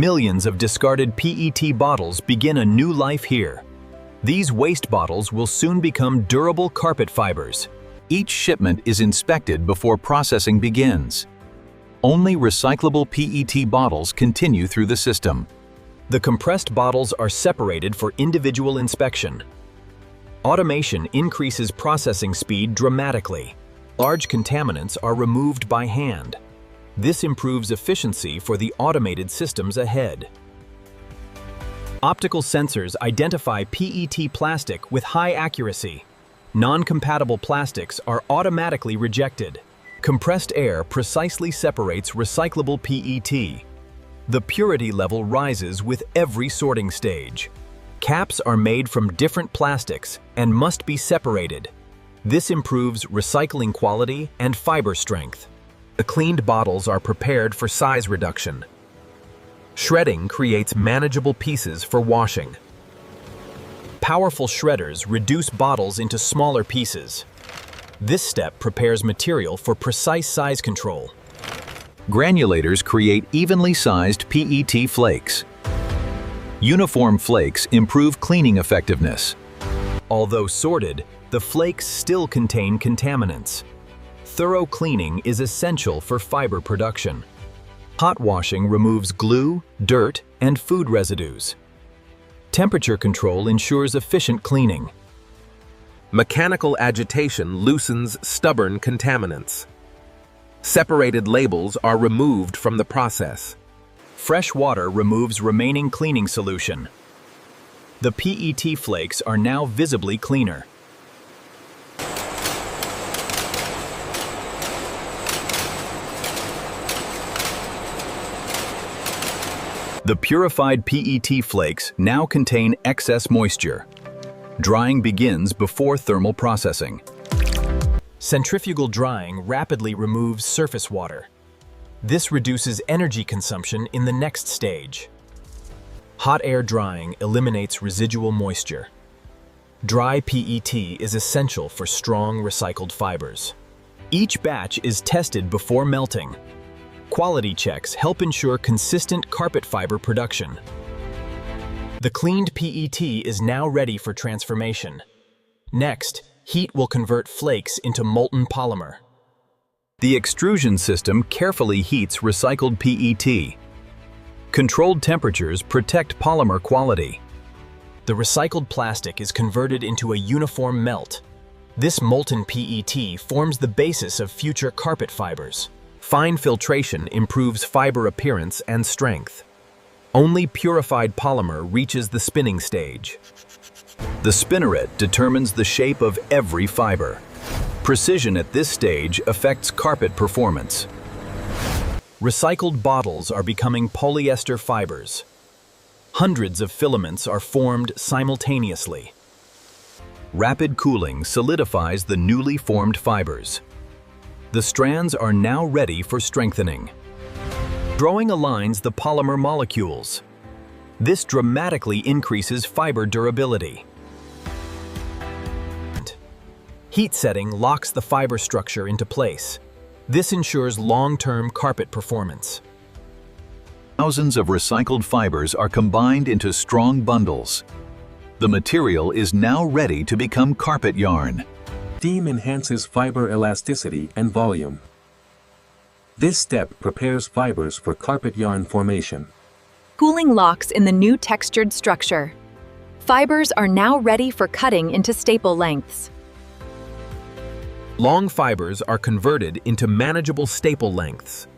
Millions of discarded PET bottles begin a new life here. These waste bottles will soon become durable carpet fibers. Each shipment is inspected before processing begins. Only recyclable PET bottles continue through the system. The compressed bottles are separated for individual inspection. Automation increases processing speed dramatically. Large contaminants are removed by hand. This improves efficiency for the automated systems ahead. Optical sensors identify PET plastic with high accuracy. Non-compatible plastics are automatically rejected. Compressed air precisely separates recyclable PET. The purity level rises with every sorting stage. Caps are made from different plastics and must be separated. This improves recycling quality and fiber strength. The cleaned bottles are prepared for size reduction. Shredding creates manageable pieces for washing. Powerful shredders reduce bottles into smaller pieces. This step prepares material for precise size control. Granulators create evenly sized PET flakes. Uniform flakes improve cleaning effectiveness. Although sorted, the flakes still contain contaminants. Thorough cleaning is essential for fiber production. Hot washing removes glue, dirt, and food residues. Temperature control ensures efficient cleaning. Mechanical agitation loosens stubborn contaminants. Separated labels are removed from the process. Fresh water removes remaining cleaning solution. The PET flakes are now visibly cleaner. The purified PET flakes now contain excess moisture. Drying begins before thermal processing. Centrifugal drying rapidly removes surface water. This reduces energy consumption in the next stage. Hot air drying eliminates residual moisture. Dry PET is essential for strong recycled fibers. Each batch is tested before melting. Quality checks help ensure consistent carpet fiber production. The cleaned PET is now ready for transformation. Next, heat will convert flakes into molten polymer. The extrusion system carefully heats recycled PET. Controlled temperatures protect polymer quality. The recycled plastic is converted into a uniform melt. This molten PET forms the basis of future carpet fibers. Fine filtration improves fiber appearance and strength. Only purified polymer reaches the spinning stage. The spinneret determines the shape of every fiber. Precision at this stage affects carpet performance. Recycled bottles are becoming polyester fibers. Hundreds of filaments are formed simultaneously. Rapid cooling solidifies the newly formed fibers. The strands are now ready for strengthening. Drawing aligns the polymer molecules. This dramatically increases fiber durability. Heat setting locks the fiber structure into place. This ensures long-term carpet performance. Thousands of recycled fibers are combined into strong bundles. The material is now ready to become carpet yarn. Steam enhances fiber elasticity and volume. This step prepares fibers for carpet yarn formation. Cooling locks in the new textured structure. Fibers are now ready for cutting into staple lengths. Long fibers are converted into manageable staple lengths.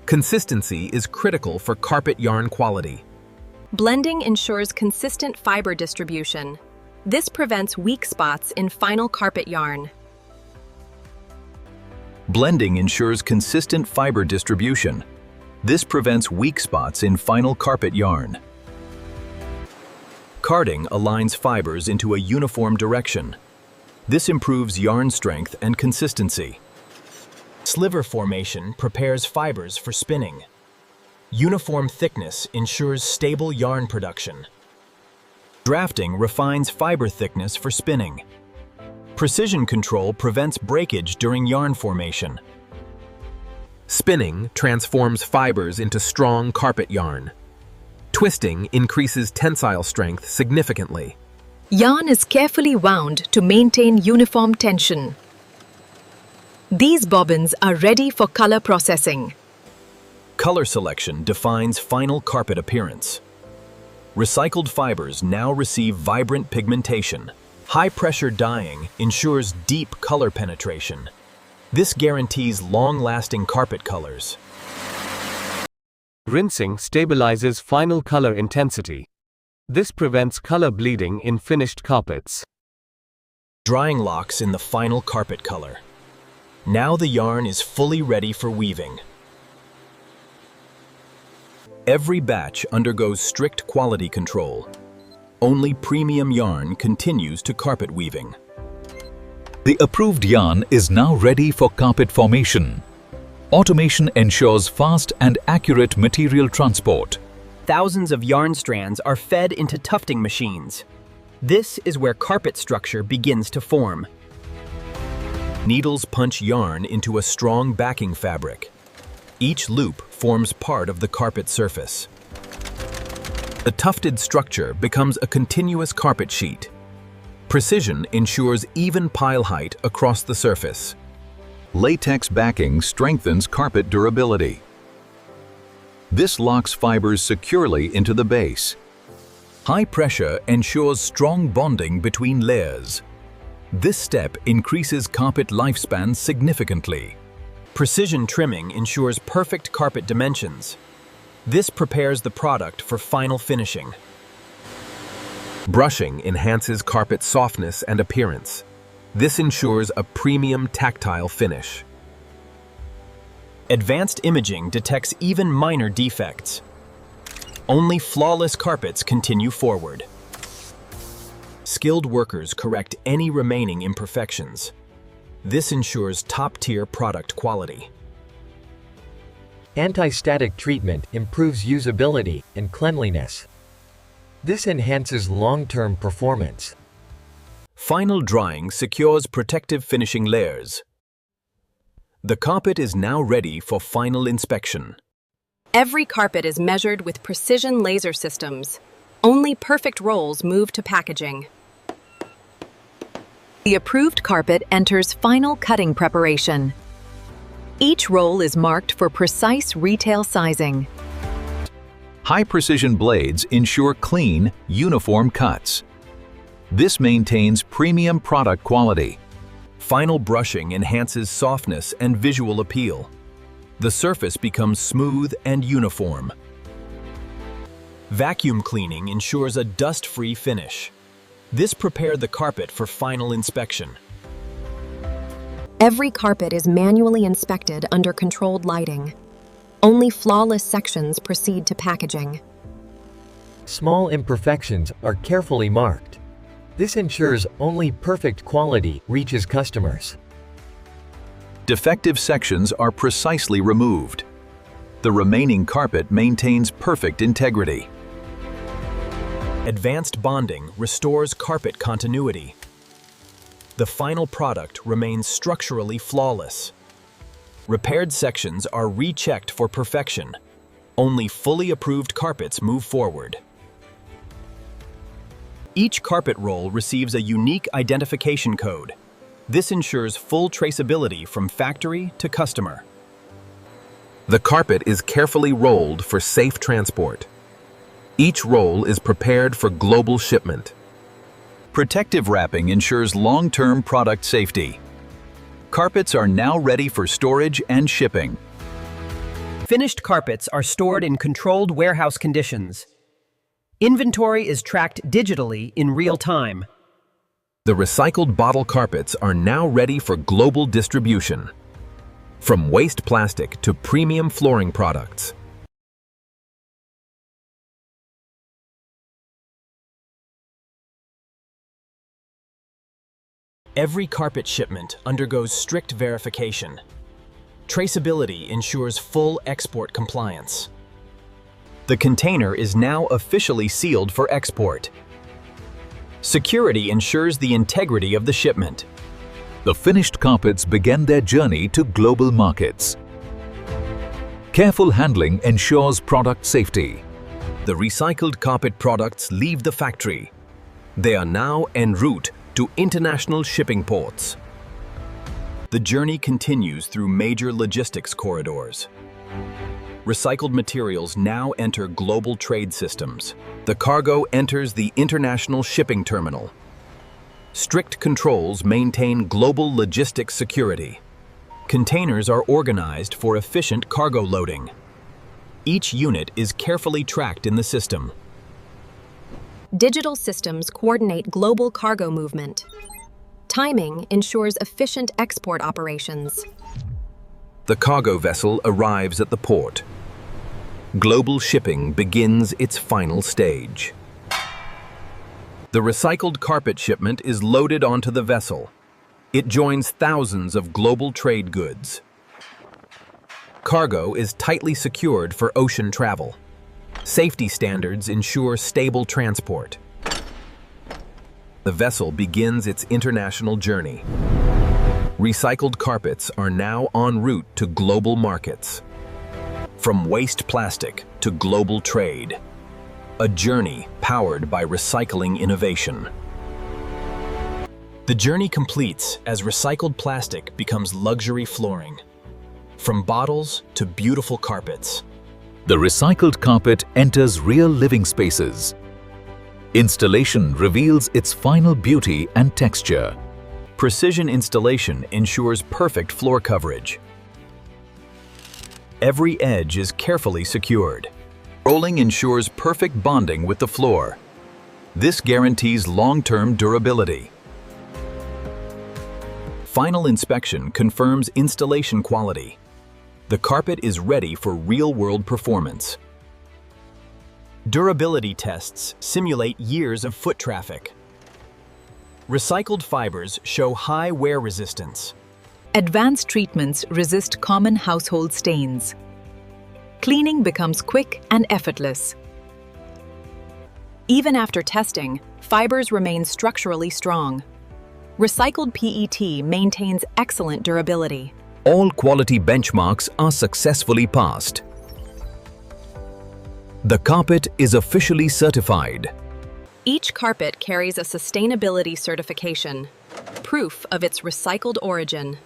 Consistency is critical for carpet yarn quality. Blending ensures consistent fiber distribution. This prevents weak spots in final carpet yarn. Blending ensures consistent fiber distribution. This prevents weak spots in final carpet yarn. Carding aligns fibers into a uniform direction. This improves yarn strength and consistency. Sliver formation prepares fibers for spinning. Uniform thickness ensures stable yarn production. Drafting refines fiber thickness for spinning. Precision control prevents breakage during yarn formation. Spinning transforms fibers into strong carpet yarn. Twisting increases tensile strength significantly. Yarn is carefully wound to maintain uniform tension. These bobbins are ready for color processing. Color selection defines final carpet appearance. Recycled fibers now receive vibrant pigmentation. High-pressure dyeing ensures deep color penetration. This guarantees long-lasting carpet colors. Rinsing stabilizes final color intensity. This prevents color bleeding in finished carpets. Drying locks in the final carpet color. Now the yarn is fully ready for weaving. Every batch undergoes strict quality control. Only premium yarn continues to carpet weaving. The approved yarn is now ready for carpet formation. Automation ensures fast and accurate material transport. Thousands of yarn strands are fed into tufting machines. This is where carpet structure begins to form. Needles punch yarn into a strong backing fabric. Each loop forms part of the carpet surface. The tufted structure becomes a continuous carpet sheet. Precision ensures even pile height across the surface. Latex backing strengthens carpet durability. This locks fibers securely into the base. High pressure ensures strong bonding between layers. This step increases carpet lifespan significantly. Precision trimming ensures perfect carpet dimensions. This prepares the product for final finishing. Brushing enhances carpet softness and appearance. This ensures a premium tactile finish. Advanced imaging detects even minor defects. Only flawless carpets continue forward. Skilled workers correct any remaining imperfections. This ensures top-tier product quality. Anti-static treatment improves usability and cleanliness. This enhances long-term performance. Final drying secures protective finishing layers. The carpet is now ready for final inspection. Every carpet is measured with precision laser systems. Only perfect rolls move to packaging. The approved carpet enters final cutting preparation. Each roll is marked for precise retail sizing. High-precision blades ensure clean, uniform cuts. This maintains premium product quality. Final brushing enhances softness and visual appeal. The surface becomes smooth and uniform. Vacuum cleaning ensures a dust-free finish. This prepared the carpet for final inspection. Every carpet is manually inspected under controlled lighting. Only flawless sections proceed to packaging. Small imperfections are carefully marked. This ensures only perfect quality reaches customers. Defective sections are precisely removed. The remaining carpet maintains perfect integrity. Advanced bonding restores carpet continuity. The final product remains structurally flawless. Repaired sections are rechecked for perfection. Only fully approved carpets move forward. Each carpet roll receives a unique identification code. This ensures full traceability from factory to customer. The carpet is carefully rolled for safe transport. Each roll is prepared for global shipment. Protective wrapping ensures long-term product safety. Carpets are now ready for storage and shipping. Finished carpets are stored in controlled warehouse conditions. Inventory is tracked digitally in real time. The recycled bottle carpets are now ready for global distribution. From waste plastic to premium flooring products. Every carpet shipment undergoes strict verification. Traceability ensures full export compliance. The container is now officially sealed for export. Security ensures the integrity of the shipment. The finished carpets begin their journey to global markets. Careful handling ensures product safety. The recycled carpet products leave the factory. They are now en route to international shipping ports. The journey continues through major logistics corridors. Recycled materials now enter global trade systems. The cargo enters the international shipping terminal. Strict controls maintain global logistics security. Containers are organized for efficient cargo loading. Each unit is carefully tracked in the system. Digital systems coordinate global cargo movement. Timing ensures efficient export operations. The cargo vessel arrives at the port. Global shipping begins its final stage. The recycled carpet shipment is loaded onto the vessel. It joins thousands of global trade goods. Cargo is tightly secured for ocean travel. Safety standards ensure stable transport. The vessel begins its international journey. Recycled carpets are now en route to global markets. From waste plastic to global trade, a journey powered by recycling innovation. The journey completes as recycled plastic becomes luxury flooring. From bottles to beautiful carpets. The recycled carpet enters real living spaces. Installation reveals its final beauty and texture. Precision installation ensures perfect floor coverage. Every edge is carefully secured. Rolling ensures perfect bonding with the floor. This guarantees long-term durability. Final inspection confirms installation quality. The carpet is ready for real-world performance. Durability tests simulate years of foot traffic. Recycled fibers show high wear resistance. Advanced treatments resist common household stains. Cleaning becomes quick and effortless. Even after testing, fibers remain structurally strong. Recycled PET maintains excellent durability. All quality benchmarks are successfully passed. The carpet is officially certified. Each carpet carries a sustainability certification, proof of its recycled origin.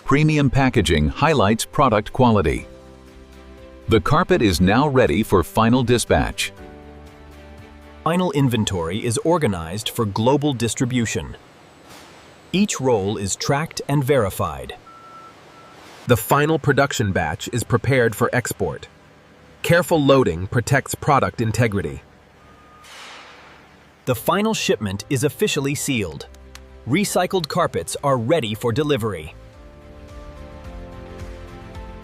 Premium packaging highlights product quality. The carpet is now ready for final dispatch. Final inventory is organized for global distribution. Each roll is tracked and verified. The final production batch is prepared for export. Careful loading protects product integrity. The final shipment is officially sealed. Recycled carpets are ready for delivery.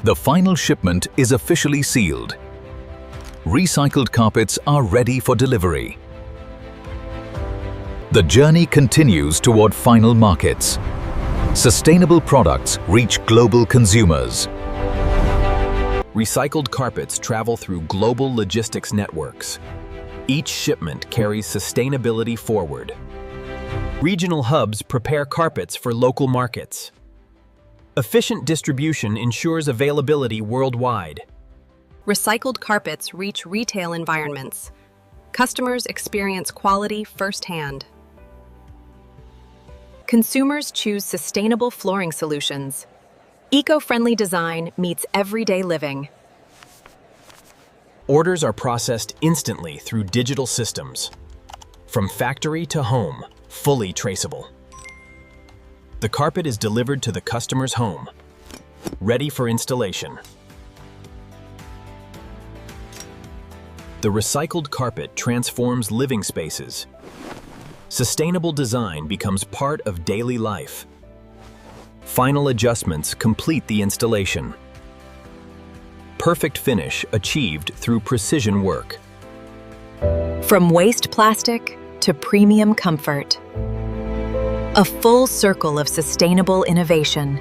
The final shipment is officially sealed. Recycled carpets are ready for delivery. The journey continues toward final markets. Sustainable products reach global consumers. Recycled carpets travel through global logistics networks. Each shipment carries sustainability forward. Regional hubs prepare carpets for local markets. Efficient distribution ensures availability worldwide. Recycled carpets reach retail environments. Customers experience quality firsthand. Consumers choose sustainable flooring solutions. Eco-friendly design meets everyday living. Orders are processed instantly through digital systems. From factory to home, fully traceable. The carpet is delivered to the customer's home, ready for installation. The recycled carpet transforms living spaces. Sustainable design becomes part of daily life. Final adjustments complete the installation. Perfect finish achieved through precision work. From waste plastic to premium comfort. A full circle of sustainable innovation.